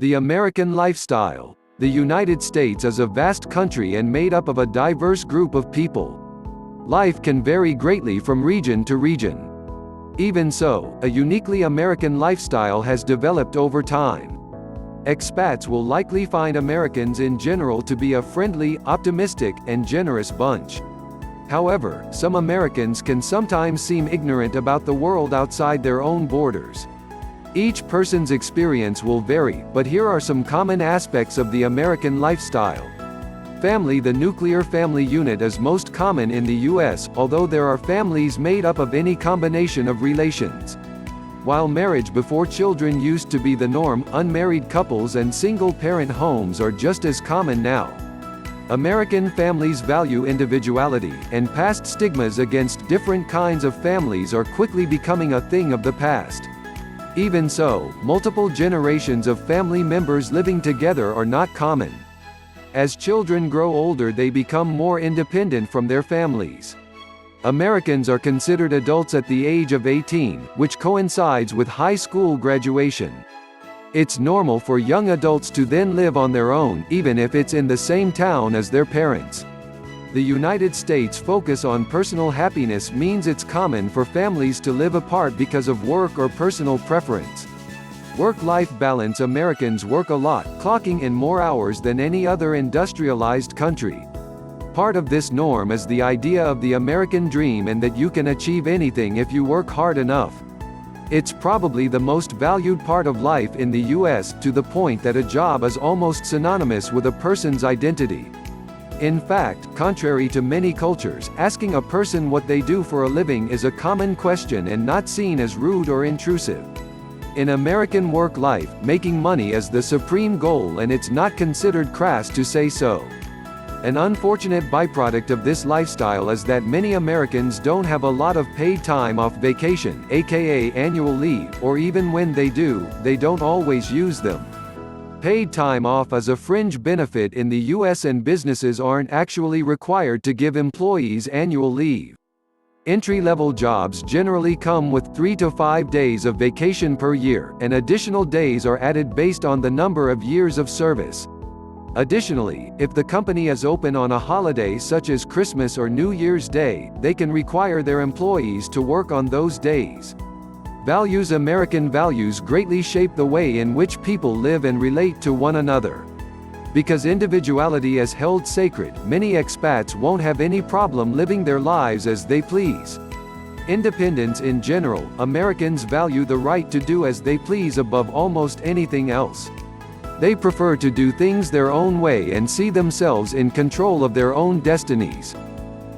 The American lifestyle. The United States is a vast country and made up of a diverse group of people. Life can vary greatly from region to region. Even so, a uniquely American lifestyle has developed over time. Expats will likely find Americans in general to be a friendly, optimistic, and generous bunch. However, some Americans can sometimes seem ignorant about the world outside their own borders. Each person's experience will vary, but here are some common aspects of the American lifestyle. Family. The nuclear family unit is most common in the U.S., although there are families made up of any combination of relations. While marriage before children used to be the norm, unmarried couples and single-parent homes are just as common now. American families value individuality, and past stigmas against different kinds of families are quickly becoming a thing of the past. Even so, multiple generations of family members living together are not common. As children grow older, they become more independent from their families. Americans are considered adults at the age of 18, which coincides with high school graduation. It's normal for young adults to then live on their own, even if it's in the same town as their parents. The United States' focus on personal happiness means it's common for families to live apart because of work or personal preference. Work-life balance. Americans work a lot, clocking in more hours than any other industrialized country. Part of this norm is the idea of the American dream and that you can achieve anything if you work hard enough. It's probably the most valued part of life in the U.S., to the point that a job is almost synonymous with a person's identity. In fact, contrary to many cultures, asking a person what they do for a living is a common question and not seen as rude or intrusive. In American work life, making money is the supreme goal, and it's not considered crass to say so. An unfortunate byproduct of this lifestyle is that many Americans don't have a lot of paid time off vacation, aka annual leave, or even when they do, they don't always use them. Paid time off is a fringe benefit in the U.S., and businesses aren't actually required to give employees annual leave. Entry-level jobs generally come with 3 to 5 days of vacation per year, and additional days are added based on the number of years of service. Additionally, if the company is open on a holiday such as Christmas or New Year's Day, they can require their employees to work on those days. Values. American values greatly shape the way in which people live and relate to one another. Because individuality is held sacred, many expats won't have any problem living their lives as they please. Independence. In general, Americans value the right to do as they please above almost anything else. They prefer to do things their own way and see themselves in control of their own destinies.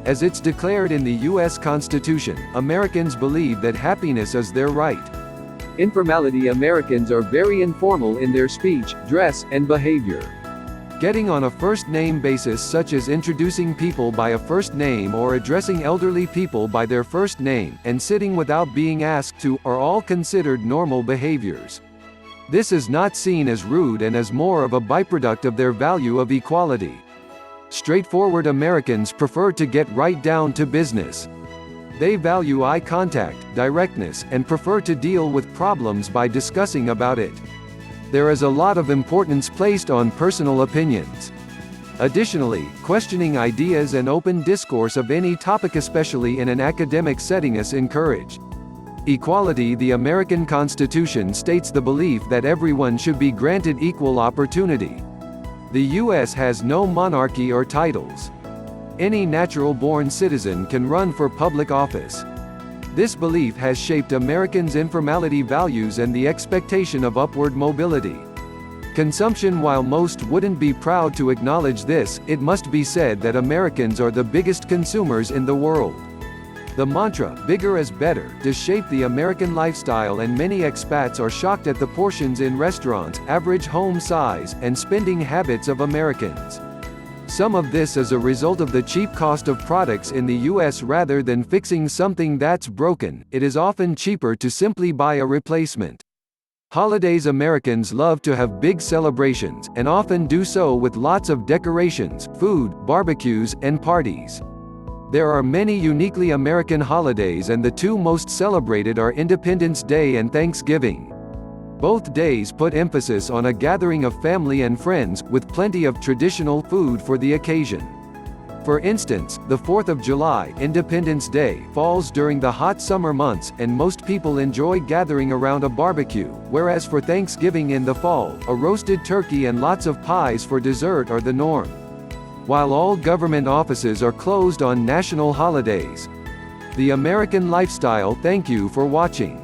As it's declared in the U.S. Constitution, Americans believe that happiness is their right. Informality. Americans are very informal in their speech, dress, and behavior. Getting on a first-name basis, such as introducing people by a first name or addressing elderly people by their first name, and sitting without being asked to, are all considered normal behaviors. This is not seen as rude and is more of a byproduct of their value of equality. Straightforward. Americans prefer to get right down to business. They value eye contact, directness, and prefer to deal with problems by discussing about it. There is a lot of importance placed on personal opinions. Additionally, questioning ideas and open discourse of any topic, especially in an academic setting, is encouraged. Equality. The American Constitution states the belief that everyone should be granted equal opportunity. The U.S. has no monarchy or titles. Any natural-born citizen can run for public office. This belief has shaped Americans' informality values and the expectation of upward mobility. Consumption. While most wouldn't be proud to acknowledge this, it must be said that Americans are the biggest consumers in the world. The mantra, "bigger is better," does shape the American lifestyle, and many expats are shocked at the portions in restaurants, average home size, and spending habits of Americans. Some of this is a result of the cheap cost of products in the U.S. Rather than fixing something that's broken, it is often cheaper to simply buy a replacement. Holidays. Americans love to have big celebrations, and often do so with lots of decorations, food, barbecues, and parties. There are many uniquely American holidays, and the two most celebrated are Independence Day and Thanksgiving. Both days put emphasis on a gathering of family and friends, with plenty of traditional food for the occasion. For instance, the 4th of July, Independence Day, falls during the hot summer months, and most people enjoy gathering around a barbecue, whereas for Thanksgiving in the fall, a roasted turkey and lots of pies for dessert are the norm. While all government offices are closed on national holidays. The American Lifestyle. Thank you for watching.